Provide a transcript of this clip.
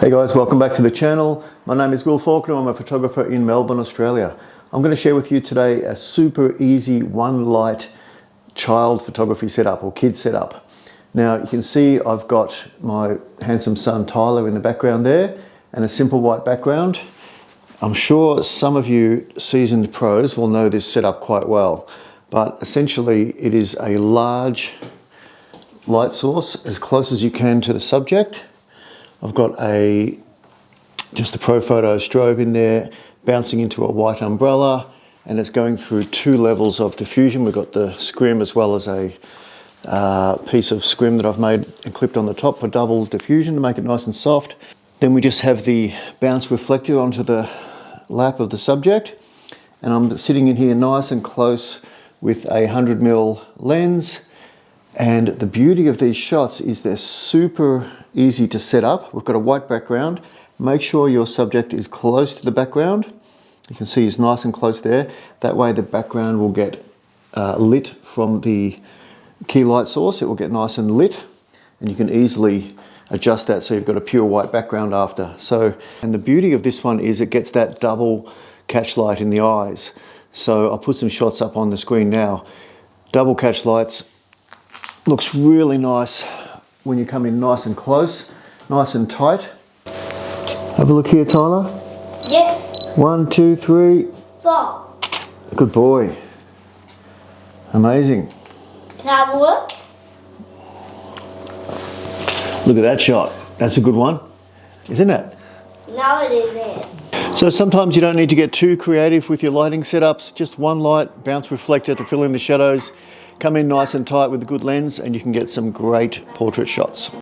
Hey guys, welcome back to the channel. My name is Will Faulkner. I'm a photographer in Melbourne, Australia. I'm going to share with you today a super easy one light child photography setup or kid setup. Now you can see I've got my handsome son Tyler in the background there and a simple white background. I'm sure some of you seasoned pros will know this setup quite well, but essentially it is a large light source as close as you can to the subject. I've got just a ProPhoto strobe in there bouncing into a white umbrella, and it's going through two levels of diffusion. We've got the scrim as well as a piece of scrim that I've made and clipped on the top for double diffusion to make it nice and soft. Then we just have the bounce reflector onto the lap of the subject, and I'm sitting in here nice and close with a 100mm lens. And the beauty of these shots is they're super easy to set up. We've got a white background. Make sure your subject is close to the background. You can see he's nice and close there. That way the background will get lit from the key light source. It will get nice and lit, and you can easily adjust that so you've got a pure white background after. And the beauty of this one is it gets that double catch light in the eyes. So I'll put some shots up on the screen now. Double catch lights. Looks really nice when you come in nice and close, nice and tight. Have a look here, Tyler. Yes. 1, 2, 3. 4. Good boy. Amazing. Can I have a look? Look at that shot. That's a good one, isn't it? No, it isn't. So sometimes you don't need to get too creative with your lighting setups. Just one light, bounce reflector to fill in the shadows. Come in nice and tight with a good lens and you can get some great portrait shots.